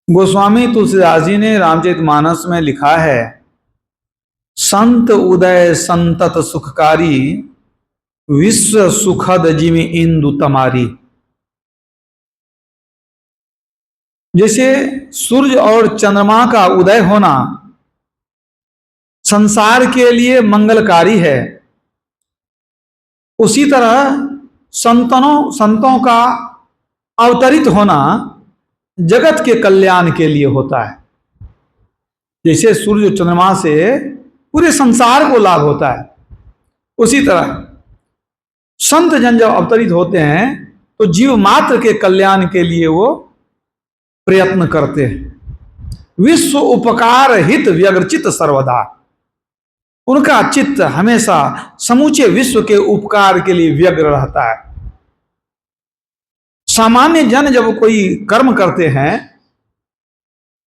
गोस्वामी तुलसीदास जी ने रामचरितमानस में लिखा है, संत उदय संतत सुखकारी, विश्व सुखद जिमि इंदु तमारी। जैसे सूर्य और चंद्रमा का उदय होना संसार के लिए मंगलकारी है, उसी तरह संतों का अवतरित होना जगत के कल्याण के लिए होता है। जैसे सूर्य चंद्रमा से पूरे संसार को लाभ होता है, उसी तरह संत जन जब अवतरित होते हैं तो जीव मात्र के कल्याण के लिए वो प्रयत्न करते हैं। विश्व उपकार हित व्यग्रचित सर्वदा, उनका चित्त हमेशा समूचे विश्व के उपकार के लिए व्यग्र रहता है। सामान्य जन जब कोई कर्म करते हैं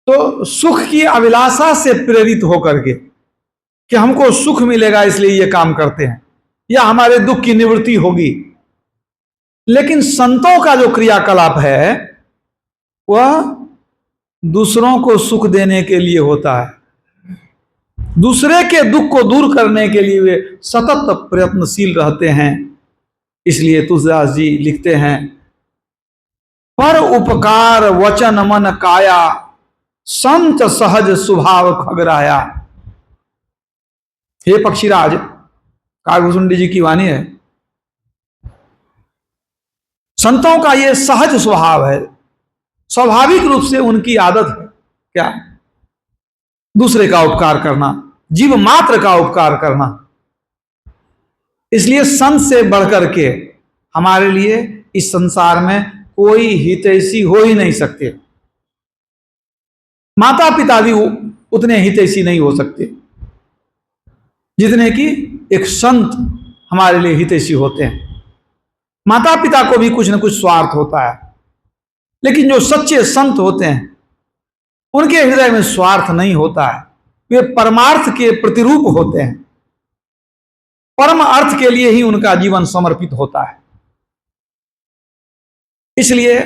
तो सुख की अभिलाषा से प्रेरित होकर के कि हमको सुख मिलेगा इसलिए ये काम करते हैं, या हमारे दुख की निवृत्ति होगी। लेकिन संतों का जो क्रियाकलाप है वह दूसरों को सुख देने के लिए होता है, दूसरे के दुख को दूर करने के लिए वे सतत प्रयत्नशील रहते हैं। इसलिए तुलसीदास जी लिखते हैं, पर उपकार वचन मन काया, संत सहज स्वभाव खगराया। हे पक्षीराज, कागभूषुंडी जी की वाणी है, संतों का ये सहज स्वभाव है, स्वाभाविक रूप से उनकी आदत है क्या, दूसरे का उपकार करना, जीव मात्र का उपकार करना। इसलिए संत से बढ़कर के हमारे लिए इस संसार में कोई हितैषी हो ही नहीं सकते। माता पिता भी उतने हितैषी नहीं हो सकते जितने कि एक संत हमारे लिए हितैषी होते हैं। माता पिता को भी कुछ न कुछ स्वार्थ होता है, लेकिन जो सच्चे संत होते हैं उनके हृदय में स्वार्थ नहीं होता है, वे परमार्थ के प्रतिरूप होते हैं, परम अर्थ के लिए ही उनका जीवन समर्पित होता है। इसलिए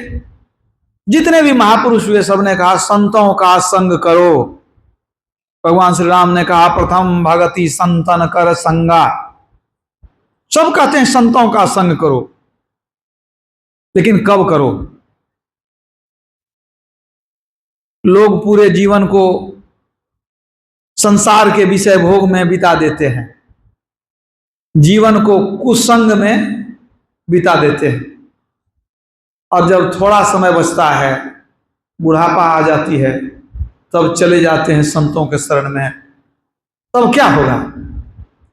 जितने भी महापुरुष हुए सबने कहा संतों का संग करो। भगवान श्री राम ने कहा प्रथम भगति संतन कर संगा। सब कहते हैं संतों का संग करो, लेकिन कब करो? लोग पूरे जीवन को संसार के विषय भोग में बिता देते हैं, जीवन को कुसंग में बिता देते हैं, और जब थोड़ा समय बचता है, बुढ़ापा आ जाती है, तब चले जाते हैं संतों के शरण में। तब क्या होगा?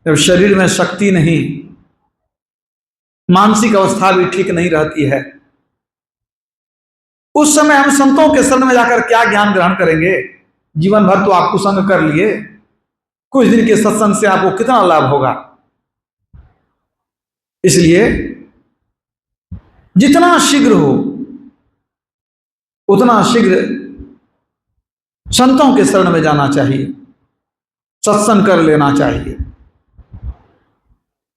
जब शरीर में शक्ति नहीं, मानसिक अवस्था भी ठीक नहीं रहती है, उस समय हम संतों के शरण में जाकर क्या ज्ञान ग्रहण करेंगे? जीवन भर तो आप कुसंग कर लिए, कुछ दिन के सत्संग से आपको कितना लाभ होगा? इसलिए जितना शीघ्र हो उतना शीघ्र संतों के शरण में जाना चाहिए, सत्संग कर लेना चाहिए।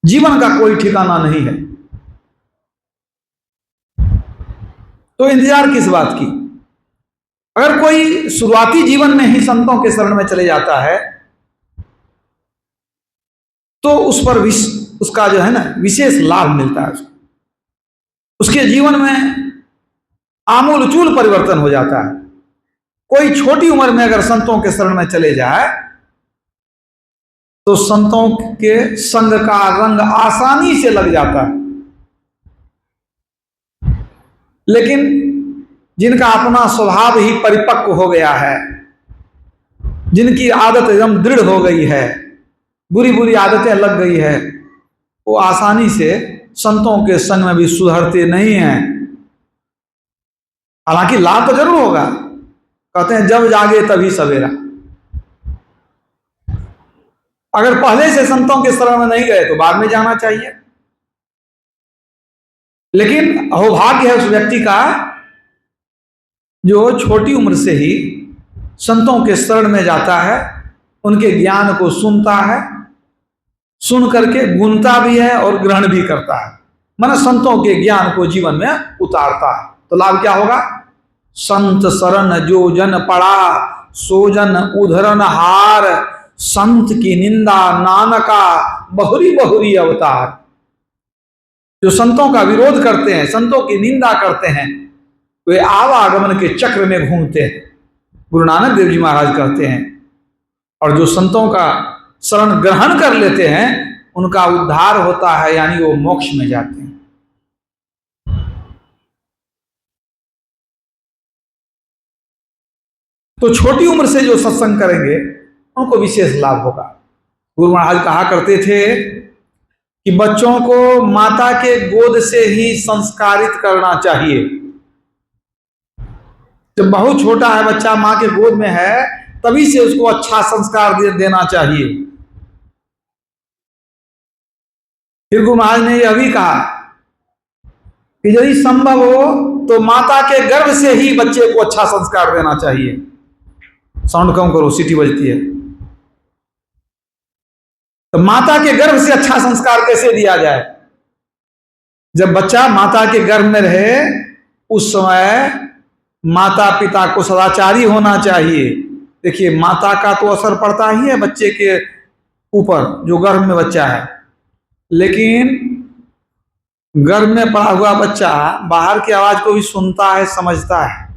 जीवन का कोई ठिकाना नहीं है, तो इंतजार किस बात की? अगर कोई शुरुआती जीवन में ही संतों के शरण में चले जाता है तो उस पर उसका जो है ना विशेष लाभ मिलता है। उसके जीवन में आमूलचूल परिवर्तन हो जाता है। कोई छोटी उम्र में अगर संतों के शरण में चले जाए तो संतों के संग का रंग आसानी से लग जाता है। लेकिन जिनका अपना स्वभाव ही परिपक्व हो गया है, जिनकी आदत एकदम दृढ़ हो गई है, बुरी बुरी आदतें लग गई है, वो आसानी से संतों के संग में भी सुधरते नहीं हैं। हालांकि लाभ तो जरूर होगा, कहते हैं जब जागे तभी सवेरा। अगर पहले से संतों के शरण में नहीं गए तो बाद में जाना चाहिए। लेकिन अहोभाग्य है उस व्यक्ति का जो छोटी उम्र से ही संतों के शरण में जाता है, उनके ज्ञान को सुनता है, सुन करके गुनता भी है और ग्रहण भी करता है, माने संतों के ज्ञान को जीवन में उतारता है। तो लाभ क्या होगा? संत शरण जो जन पड़ा, सोजन उधरन हार। संत की निंदा नानका, बहुरी बहुरी अवतार। जो संतों का विरोध करते हैं, संतों की निंदा करते हैं, वे आवागमन के चक्र में घूमते हैं, गुरु नानक देव जी महाराज कहते हैं। और जो संतों का शरण ग्रहण कर लेते हैं, उनका उद्धार होता है, यानी वो मोक्ष में जाते हैं। तो छोटी उम्र से जो सत्संग करेंगे उनको विशेष लाभ होगा। गुरु महाराज कहा करते थे कि बच्चों को माता के गोद से ही संस्कारित करना चाहिए। जब बहुत छोटा है बच्चा, मां के गोद में है, तभी से उसको अच्छा संस्कार देना चाहिए। फिर गुरु महाराज ने यह भी कहा कि यदि संभव हो तो माता के गर्भ से ही बच्चे को अच्छा संस्कार देना चाहिए। साउंड कम करो, सीटी बजती है। तो माता के गर्भ से अच्छा संस्कार कैसे दिया जाए? जब बच्चा माता के गर्भ में रहे, उस समय माता पिता को सदाचारी होना चाहिए। देखिए, माता का तो असर पड़ता ही है बच्चे के ऊपर, जो गर्भ में बच्चा है, लेकिन गर्भ में पड़ा हुआ बच्चा बाहर की आवाज को भी सुनता है, समझता है।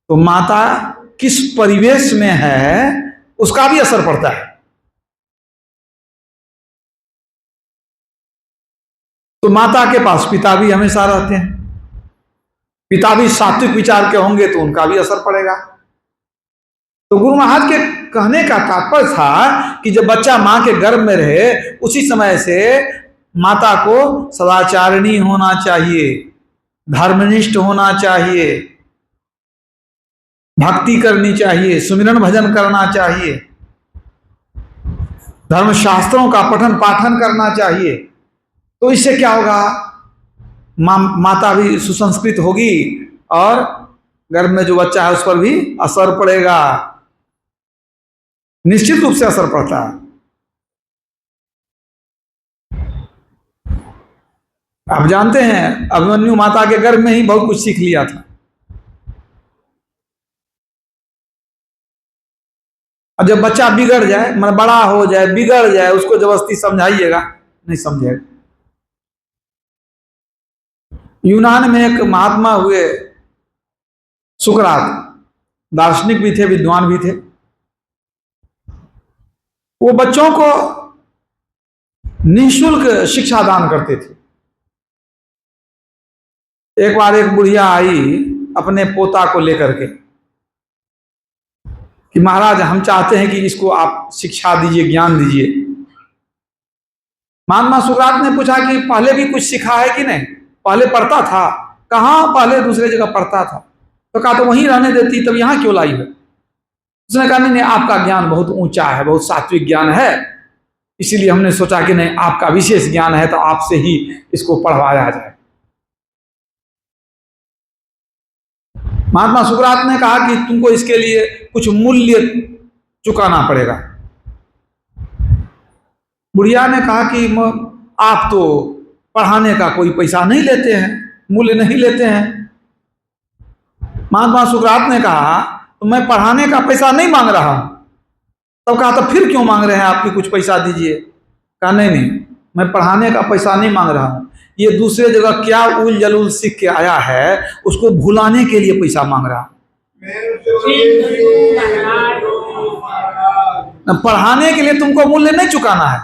तो माता किस परिवेश में है, उसका भी असर पड़ता है। तो माता के पास पिता भी हमेशा रहते हैं, पिता भी सात्विक विचार के होंगे तो उनका भी असर पड़ेगा। तो गुरु महाराज के कहने का तात्पर्य था कि जब बच्चा मां के गर्भ में रहे, उसी समय से माता को सदाचारिणी होना चाहिए, धर्मनिष्ठ होना चाहिए, भक्ति करनी चाहिए, सुमिरन भजन करना चाहिए, धर्मशास्त्रों का पठन पाठन करना चाहिए। तो इससे क्या होगा? माता भी सुसंस्कृत होगी और गर्भ में जो बच्चा है उस पर भी असर पड़ेगा, निश्चित रूप से असर पड़ता है। आप जानते हैं, अभिमन्यु माता के गर्भ में ही बहुत कुछ सीख लिया था। और जब बच्चा बिगड़ जाए, मतलब बड़ा हो जाए, बिगड़ जाए, उसको जबरदस्ती समझाइएगा, नहीं समझेगा। यूनान में एक महात्मा हुए सुकरात, दार्शनिक भी थे, विद्वान भी थे। वो बच्चों को निःशुल्क शिक्षा दान करते थे। एक बार एक बुढ़िया आई अपने पोता को लेकर के कि महाराज, हम चाहते हैं कि इसको आप शिक्षा दीजिए, ज्ञान दीजिए। महात्मा सुकरात ने पूछा कि पहले भी कुछ सिखा है कि नहीं? पहले पढ़ता था। कहाँ? पहले दूसरे जगह पढ़ता था। तो कहा तो वहीं रहने देती, तब यहाँ क्यों लाई है? उसने कहा नहीं, आपका ज्ञान बहुत ऊंचा है, बहुत सात्विक ज्ञान है, इसीलिए हमने सोचा कि नहीं, आपका विशेष ज्ञान है तो आपसे ही इसको पढ़वाया जाए। महात्मा सुकरात ने कहा कि तुमको इसके लिए कुछ मूल्य चुकाना पड़ेगा। बुढ़िया ने कहा कि आप तो पढ़ाने का कोई पैसा नहीं लेते हैं, मूल्य नहीं लेते हैं। महात्मा सुकरात ने कहा तो मैं पढ़ाने का पैसा नहीं मांग रहा हूं। तब कहा तो फिर क्यों मांग रहे हैं आपकी, कुछ पैसा दीजिए। कहा नहीं नहीं, मैं पढ़ाने का पैसा नहीं मांग रहा हूं, ये दूसरे जगह क्या उल जलूल सीख के आया है, उसको भुलाने के लिए पैसा मांग रहा हूं। पढ़ाने के लिए तुमको मूल्य नहीं चुकाना है।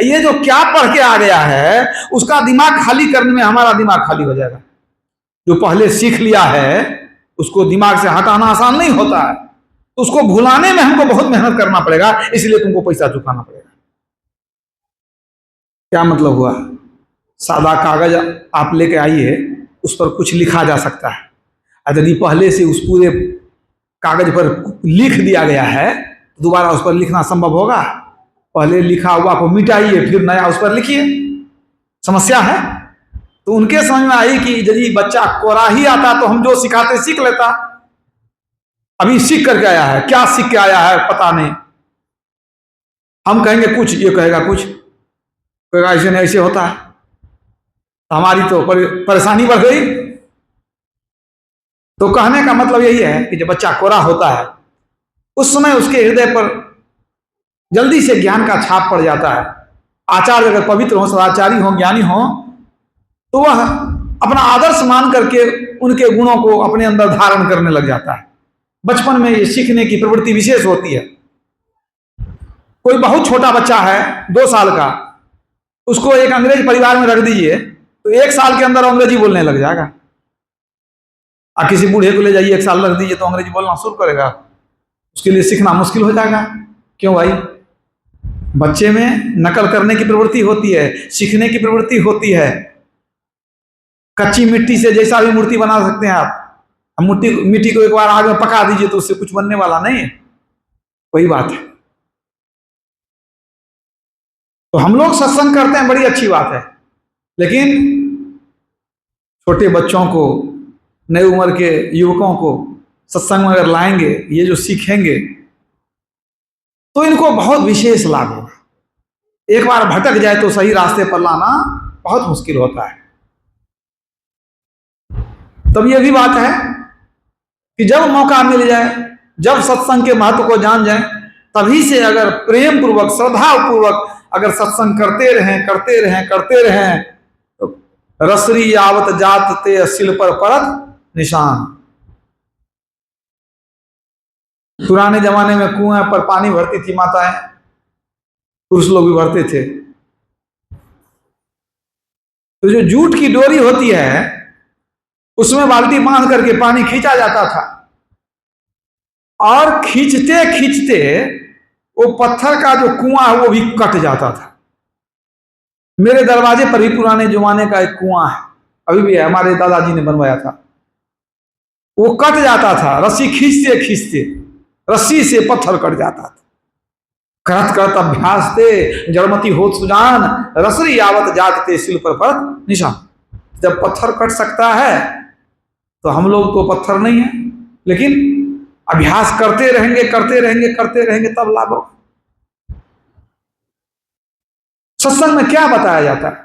ये जो क्या पढ़ के आ गया है, उसका दिमाग खाली करने में हमारा दिमाग खाली हो जाएगा। जो पहले सीख लिया है उसको दिमाग से हटाना आसान नहीं होता है, तो उसको भुलाने में हमको बहुत मेहनत करना पड़ेगा, इसलिए तुमको पैसा चुकाना पड़ेगा। क्या मतलब हुआ? सादा कागज आप लेके आइए, उस पर कुछ लिखा जा सकता है। यदि पहले से उस पूरे कागज पर लिख दिया गया है, दोबारा उस पर लिखना संभव होगा? पहले लिखा हुआ को मिटाइए, फिर नया उस पर लिखिए। समस्या है। तो उनके समझ में आई कि यदि बच्चा कोरा ही आता तो हम जो सिखाते सीख लेता। अभी सीख करके आया है, क्या सीख के आया है पता नहीं। हम कहेंगे कुछ, ये कहेगा कुछ, कहेगा ऐसे नहीं ऐसे होता है। हमारी तो परेशानी बढ़ गई। तो कहने का मतलब यही है कि जब बच्चा कोरा होता है उस समय उसके हृदय पर जल्दी से ज्ञान का छाप पड़ जाता है। आचार्य अगर पवित्र हो, सदाचारी हो, ज्ञानी हो, तो वह अपना आदर्श मान करके उनके गुणों को अपने अंदर धारण करने लग जाता है। बचपन में ये सीखने की प्रवृत्ति विशेष होती है। कोई बहुत छोटा बच्चा है 2 साल का, उसको एक अंग्रेज परिवार में रख दीजिए तो 1 साल के अंदर अंग्रेजी बोलने लग जाएगा। और किसी बूढ़े को ले जाइए 1 साल रख दीजिए तो अंग्रेजी बोलना शुरू करेगा, उसके लिए सीखना मुश्किल हो जाएगा। क्यों भाई? बच्चे में नकल करने की प्रवृत्ति होती है, सीखने की प्रवृत्ति होती है। कच्ची मिट्टी से जैसा भी मूर्ति बना सकते हैं आप, मिट्टी को एक बार आग में पका दीजिए तो उससे कुछ बनने वाला नहीं है। वही बात है। तो हम लोग सत्संग करते हैं, बड़ी अच्छी बात है, लेकिन छोटे बच्चों को, नई उम्र के युवकों को सत्संग में अगर लाएंगे, ये जो सीखेंगे, तो इनको बहुत विशेष लाभ होगा। एक बार भटक जाए तो सही रास्ते पर लाना बहुत मुश्किल होता है। तब ये भी बात है कि जब मौका मिल जाए, जब सत्संग के महत्व को जान जाए, तभी से अगर प्रेम पूर्वक, श्रद्धा पूर्वक अगर सत्संग करते रहें तो रसरी आवत जात ते सिल पर परत निशान। पुराने जमाने में कुएं पर पानी भरती थी माताएं, पुरुष लोग भी भरते थे। तो जो जूट की डोरी होती है उसमें बाल्टी बांध करके पानी खींचा जाता था, और खींचते खींचते वो पत्थर का जो कुआं है वो भी कट जाता था। मेरे दरवाजे पर भी पुराने जमाने का एक कुआं है, अभी भी है, हमारे दादाजी ने बनवाया था। वो कट जाता था, रस्सी खींचते खींचते रस्सी से पत्थर कट जाता था। करत करत अभ्यास ते जड़मती होत सुजान, रसरी आवत जात ते सिल पर परत निशान। जब पत्थर कट सकता है तो हम लोग तो पत्थर नहीं है, लेकिन अभ्यास करते रहेंगे तब लाभ होगा। सत्संग में क्या बताया जाता है?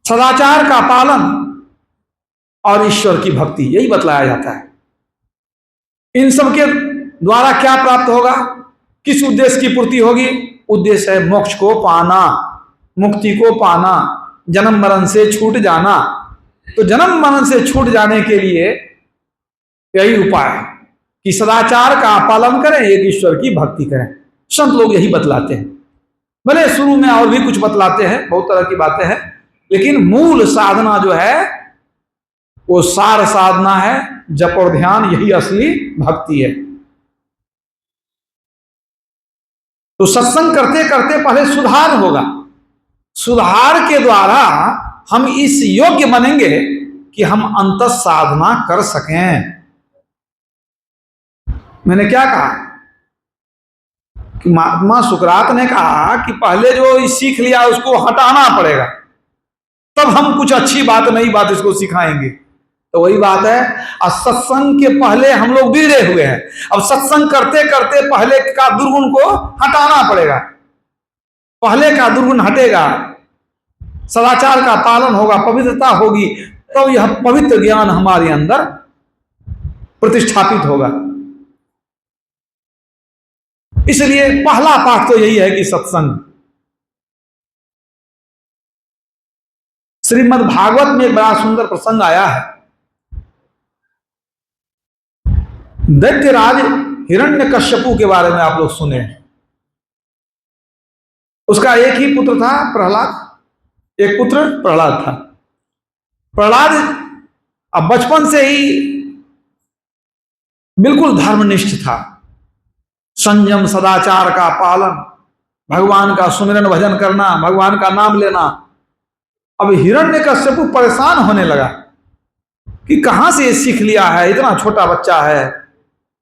सदाचार का पालन और ईश्वर की भक्ति, यही बतलाया जाता है। इन सब के द्वारा क्या प्राप्त होगा, किस उद्देश्य की पूर्ति होगी? उद्देश्य है मोक्ष को पाना, मुक्ति को पाना, जन्म मरण से छूट जाना। तो जन्म मरण से छूट जाने के लिए यही उपाय है कि सदाचार का पालन करें, एक ईश्वर की भक्ति करें। संत लोग यही बतलाते हैं। भले शुरू में और भी कुछ बतलाते हैं, बहुत तरह की बातें हैं, लेकिन मूल साधना जो है वो सार साधना है, जप और ध्यान, यही असली भक्ति है। तो सत्संग करते करते पहले सुधार होगा, सुधार के द्वारा हम इस योग्य बनेंगे कि हम अंत साधना कर सकें। मैंने क्या कहा कि महात्मा सुकरात ने कहा कि पहले जो सीख लिया उसको हटाना पड़ेगा, तब हम कुछ अच्छी बात, नई बात इसको सिखाएंगे। तो वही बात है, और सत्संग के पहले हम लोग बिगड़े हुए हैं। अब सत्संग करते करते पहले का दुर्गुण को हटाना पड़ेगा। पहले का दुर्गुण हटेगा, सदाचार का पालन होगा, पवित्रता होगी, तो यह पवित्र ज्ञान हमारे अंदर प्रतिष्ठापित होगा। इसलिए पहला पाठ तो यही है कि सत्संग। श्रीमद् भागवत में एक बड़ा सुंदर प्रसंग आया है। दैत्यराज हिरण्यकश्यपु के बारे में आप लोग सुने हैं। उसका एक ही पुत्र था प्रहलाद, एक पुत्र प्रहलाद था। प्रहलाद अब बचपन से ही बिल्कुल धर्मनिष्ठ था, संयम, सदाचार का पालन, भगवान का सुमिरन भजन करना, भगवान का नाम लेना। अब हिरण्यकश्यपु परेशान होने लगा कि कहां से ये सीख लिया है, इतना छोटा बच्चा है,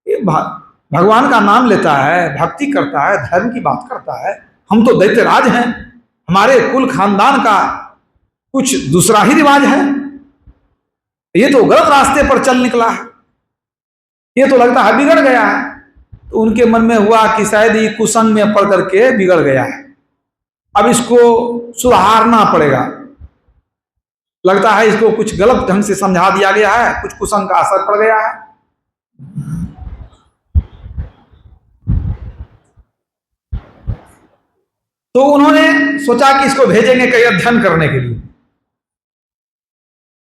ये भगवान का नाम लेता है, भक्ति करता है, धर्म की बात करता है। हम तो दैत्यराज हैं, हमारे कुल खानदान का कुछ दूसरा ही रिवाज है, ये तो गलत रास्ते पर चल निकला है, ये तो लगता है बिगड़ गया है। तो उनके मन में हुआ कि शायद ये कुसंग में पड़ करके बिगड़ गया है, अब इसको सुधारना पड़ेगा। लगता है इसको कुछ गलत ढंग से समझा दिया गया है, कुछ कुसंग का असर पड़ गया है। तो उन्होंने सोचा कि इसको भेजेंगे कहीं अध्ययन करने के लिए।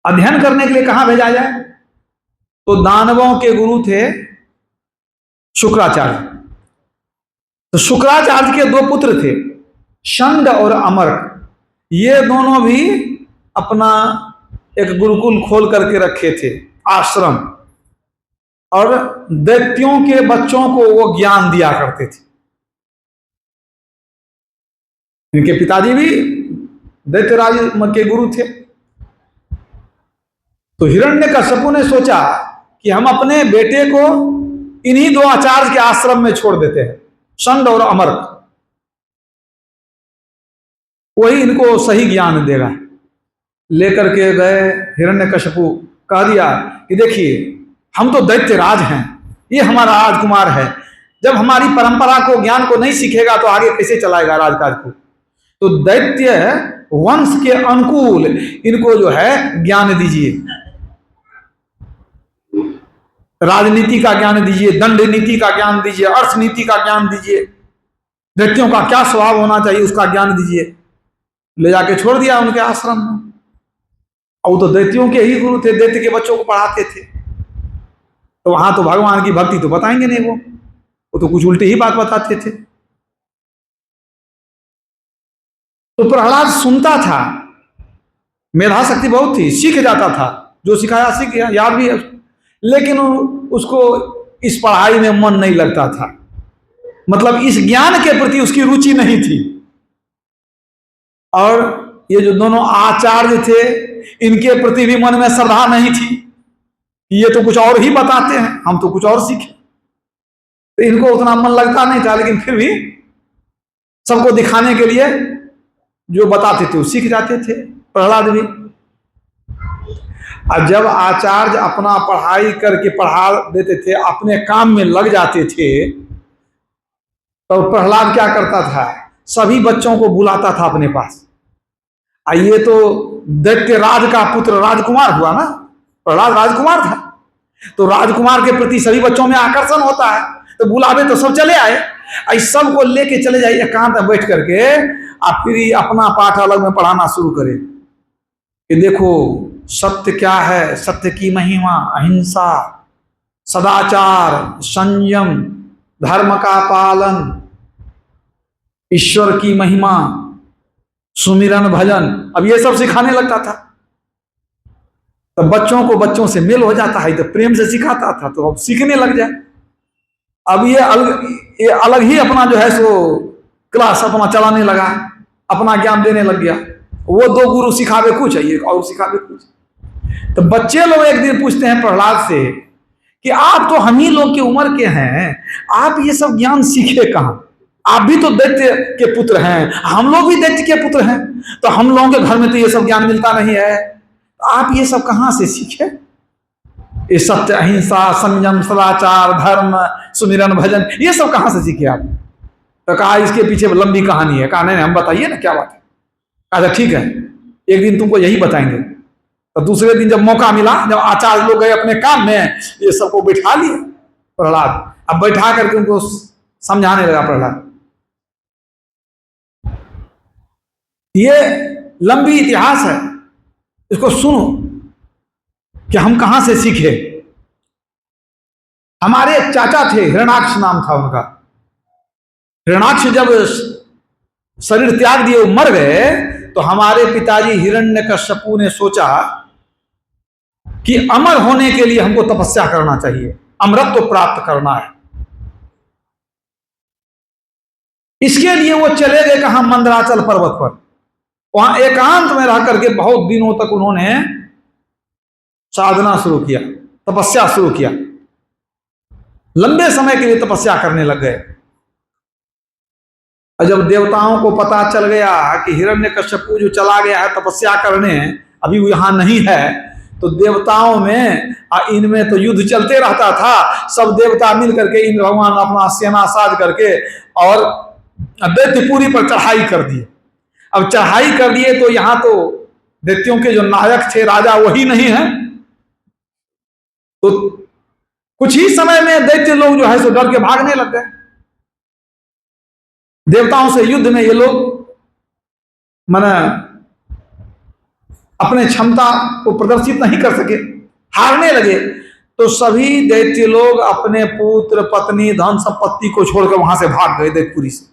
अध्ययन करने के लिए कहां भेजा जाए? तो दानवों के गुरु थे शुक्राचार्य। तो शुक्राचार्य के दो पुत्र थे, शंड और अमर्क। ये दोनों भी अपना एक गुरुकुल खोल करके रखे थे, आश्रम, और दैत्यों के बच्चों को वो ज्ञान दिया करते थे। इनके पिताजी भी दैत्यराज के गुरु थे। तो हिरण्यकश्यपु ने सोचा कि हम अपने बेटे को इन्हीं दो आचार्य के आश्रम में छोड़ देते हैं, शंड और अमर्क। वही इनको सही ज्ञान देगा। लेकर के गए हिरण्यकश्यपु, कह दिया कि देखिए हम तो दैत्यराज हैं, ये हमारा राजकुमार है, जब हमारी परंपरा को ज्ञान को नहीं सीखेगा तो आगे कैसे चलाएगा राजकाज को। तो दैत्य वंश के अनुकूल इनको जो है ज्ञान दीजिए, राजनीति का ज्ञान दीजिए, दंड नीति का ज्ञान दीजिए, अर्थनीति का ज्ञान दीजिए, दैत्यों का क्या स्वभाव होना चाहिए उसका ज्ञान दीजिए। ले जाके छोड़ दिया उनके आश्रम में। और तो दैत्यों के ही गुरु थे, दैत्य के बच्चों को पढ़ाते थे। तो वहां तो भगवान की भक्ति तो बताएंगे नहीं, वो तो कुछ उल्टी ही बात बताते थे। तो प्रहलाद सुनता था, मेधा शक्ति बहुत थी, सीख जाता था, जो सिखाया सीख गया, याद भी है, लेकिन उसको इस पढ़ाई में मन नहीं लगता था। मतलब इस ज्ञान के प्रति उसकी रुचि नहीं थी। और ये जो दोनों आचार्य थे, इनके प्रति भी मन में श्रद्धा नहीं थी। ये तो कुछ और ही बताते हैं, हम तो कुछ और सीखे। तो इनको उतना मन लगता नहीं था, लेकिन फिर भी सबको दिखाने के लिए जो बताते थे वो सीख जाते थे, प्रहलाद भी। और जब आचार्य अपना पढ़ाई करके पढ़ा देते थे, अपने काम में लग जाते थे, तो प्रहलाद क्या करता था, सभी बच्चों को बुलाता था अपने पास। ये तो दैत्य राज का पुत्र राजकुमार हुआ ना, प्रहलाद राजकुमार था, तो राजकुमार के प्रति सभी बच्चों में आकर्षण होता है, तो बुलावे तो सब चले आए। इस सबको लेके चले जाइए एकांत में बैठ करके, आप फिर अपना पाठ अलग में पढ़ाना शुरू करें कि देखो सत्य क्या है, सत्य की महिमा, अहिंसा, सदाचार, संयम, धर्म का पालन, ईश्वर की महिमा, सुमिरन भजन। अब ये सब सिखाने लगता था। तो बच्चों को बच्चों से मेल हो जाता है, तो प्रेम से सिखाता था, तो अब सीखने लग जाए। अब ये अलग ही अपना जो है सो क्लास अपना चलाने लगा, अपना ज्ञान देने लग गया। वो दो गुरु सिखावे कुछ है, ये और सिखावे कुछ। तो बच्चे लोग एक दिन पूछते हैं प्रहलाद से कि आप तो हम ही लोग की उम्र के हैं, आप ये सब ज्ञान सीखे कहां? आप भी तो दैत्य के पुत्र हैं, हम लोग भी दैत्य के पुत्र हैं, तो हम लोगों के घर में तो ये सब ज्ञान मिलता नहीं है, आप ये सब कहां से सीखे? ये सत्य, अहिंसा, संयम, सदाचार, धर्म, सुमिरन भजन, ये सब कहां से सीखे आप? तो कहा इसके पीछे लंबी कहानी है। कहा नहीं, हम बताइए ना क्या बात है। कहा ठीक है, एक दिन तुमको यही बताएंगे। तो दूसरे दिन जब मौका मिला, जब आचार्य लोग गए अपने काम में, ये सबको बैठा लिए प्रहलाद। अब बैठा करके उनको समझाने लगा प्रहलाद। ये लंबी इतिहास है, इसको सुनो कि हम कहां से सीखे। हमारे एक चाचा थे, हिरणाक्ष नाम था उनका। हिरणाक्ष जब शरीर त्याग दिए, मर गए, तो हमारे पिताजी हिरण्यकश्यपु ने सोचा कि अमर होने के लिए हमको तपस्या करना चाहिए, अमरत्व प्राप्त करना है। इसके लिए वो चले गए कहां? मंदराचल पर्वत पर। वहां एकांत में रह करके बहुत दिनों तक उन्होंने साधना शुरू किया, तपस्या शुरू किया। लंबे समय के लिए तपस्या करने लग गए। और जब देवताओं को पता चल गया कि हिरण्यकश्यपु जो चला गया है तपस्या करने, अभी वो यहां नहीं है, तो देवताओं में इनमें तो युद्ध चलते रहता था। सब देवता मिल करके इंद्र भगवान अपना सेना साज करके और दैत्यपुरी पर चढ़ाई कर दी। अब चढ़ाई कर दिए तो यहां तो दैत्यों के जो नायक थे, राजा, वही नहीं है। तो कुछ ही समय में दैत्य लोग जो है सो डर के भागने लग गए। देवताओं से युद्ध में ये लोग माने अपने क्षमता को प्रदर्शित नहीं कर सके, हारने लगे। तो सभी दैत्य लोग अपने पुत्र, पत्नी, धन संपत्ति को छोड़कर वहां से भाग गए दैत्यपुरी से।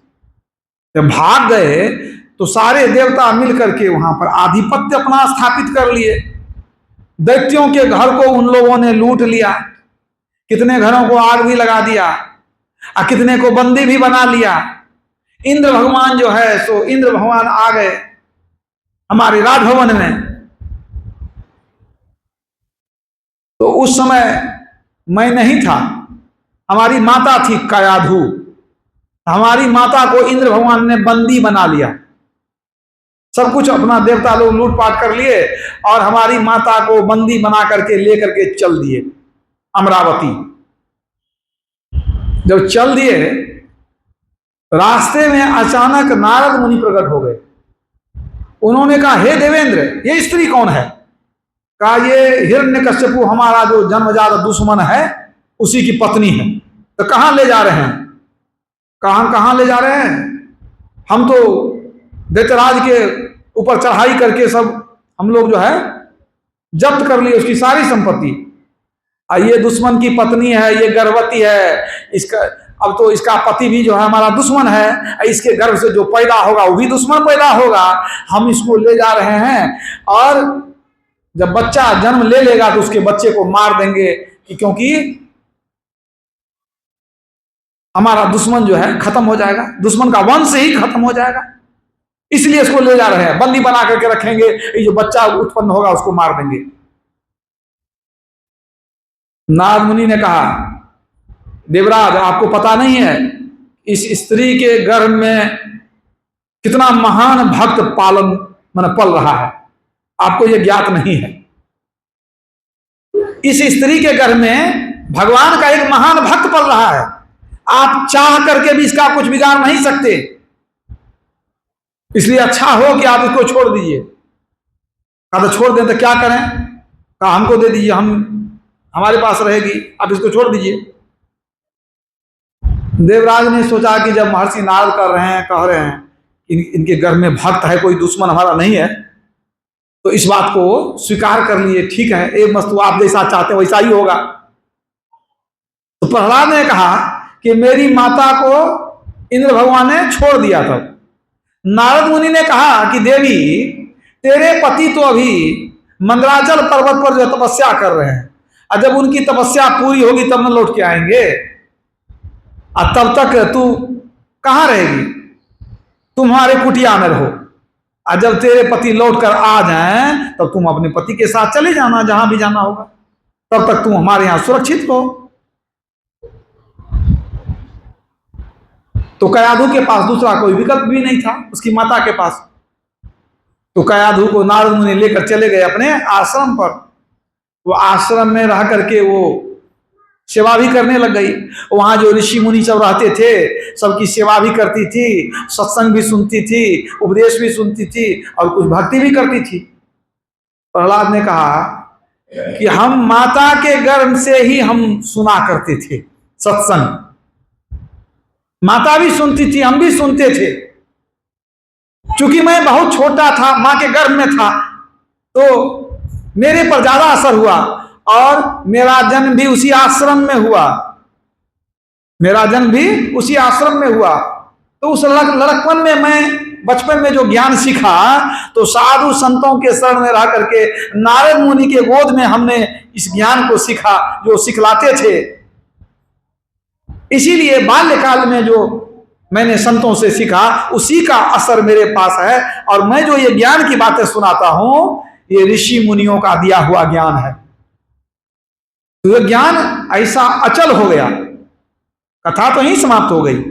जब भाग गए तो सारे देवता मिलकर के वहां पर आधिपत्य अपना स्थापित कर लिए। दैत्यों के घर को उन लोगों ने लूट लिया, कितने घरों को आग भी लगा दिया और कितने को बंदी भी बना लिया। इंद्र भगवान जो है सो इंद्र भगवान आ गए हमारे राजभवन में। तो उस समय मैं नहीं था, हमारी माता थी कायाधु। हमारी माता को इंद्र भगवान ने बंदी बना लिया, सब कुछ अपना देवता लोग लूटपाट कर लिए और हमारी माता को बंदी बना करके लेकर के चल दिए अमरावती। जब चल दिए, रास्ते में अचानक नारद मुनि प्रकट हो गए। उन्होंने कहा, हे देवेंद्र, ये स्त्री कौन है? कहा, ये हिरण्यकश्यपु हमारा जो जन्मजात दुश्मन है उसी की पत्नी है। तो कहां ले जा रहे हैं? कहां ले जा रहे हैं? हम तो दैत्यराज के ऊपर चढ़ाई करके सब हम लोग जो है जब्त कर लिए उसकी सारी संपत्ति। ये दुश्मन की पत्नी है, ये गर्भवती है, इसका अब तो इसका पति भी जो है हमारा दुश्मन है, इसके गर्भ से जो पैदा होगा वो भी दुश्मन पैदा होगा। हम इसको ले जा रहे हैं और जब बच्चा जन्म ले लेगा तो उसके बच्चे को मार देंगे, क्योंकि हमारा दुश्मन जो है खत्म हो जाएगा, दुश्मन का वंश ही खत्म हो जाएगा, इसलिए इसको ले जा रहे हैं, बंदी बना करके रखेंगे, ये जो बच्चा उत्पन्न होगा उसको मार देंगे। नारद मुनि ने कहा, देवराज, आपको पता नहीं है इस स्त्री के गर्भ में कितना महान भक्त पल रहा है, आपको यह ज्ञात नहीं है। इस स्त्री के गर्भ में भगवान का एक महान भक्त पल रहा है, आप चाह करके भी इसका कुछ बिगाड़ नहीं सकते, इसलिए अच्छा हो कि आप इसको छोड़ दीजिए। कहा, तो छोड़ दें तो क्या करें? कहा, हमको दे दीजिए, हमारे पास रहेगी, आप इसको छोड़ दीजिए। देवराज ने सोचा कि जब महर्षि नारद कर रहे हैं, कह रहे हैं इनके घर में भक्त है, कोई दुश्मन हमारा नहीं है, तो इस बात को स्वीकार कर लिए। ठीक है, एक वस्तु आप जैसा चाहते हैं वैसा ही होगा। तो प्रहलाद ने कहा कि मेरी माता को इंद्र भगवान ने छोड़ दिया था। नारद मुनि ने कहा कि देवी, तेरे पति तो अभी मंदराचल पर्वत पर जो तपस्या कर रहे हैं, और जब उनकी तपस्या पूरी होगी तब न लौट के आएंगे, और तब तक तू कहां रहेगी? तुम्हारे कुटिया में रहो, और जब तेरे पति लौट कर आ जाएं तब तुम अपने पति के साथ चले जाना, जहां भी जाना होगा, तब तक तुम हमारे यहां सुरक्षित हो। तो कयाधु के पास दूसरा कोई विकल्प भी नहीं था, उसकी माता के पास। तो कयाधु को नारद मुनि लेकर चले गए अपने आश्रम पर। वो आश्रम में रह करके वो सेवा भी करने लग गई। वहां जो ऋषि मुनि सब रहते थे सबकी सेवा भी करती थी, सत्संग भी सुनती थी, उपदेश भी सुनती थी और कुछ भक्ति भी करती थी। प्रहलाद ने कहा कि हम माता के गर्भ से ही हम सुना करते थे सत्संग, माता भी सुनती थी, हम भी सुनते थे। चूंकि मैं बहुत छोटा था, मां के गर्भ में था, तो मेरे पर ज्यादा असर हुआ और मेरा जन्म भी उसी आश्रम में हुआ, मेरा जन्म भी उसी आश्रम में हुआ। तो उस लड़कपन में मैं बचपन में जो ज्ञान सीखा तो साधु संतों के शरण में रह करके नारद मुनि के गोद में हमने इस ज्ञान को सीखा जो सिखलाते थे। इसीलिए बाल्यकाल में जो मैंने संतों से सीखा उसी का असर मेरे पास है, और मैं जो ये ज्ञान की बातें सुनाता हूं ये ऋषि मुनियों का दिया हुआ ज्ञान है। तो यह ज्ञान ऐसा अचल हो गया, कथा तो ही समाप्त हो गई।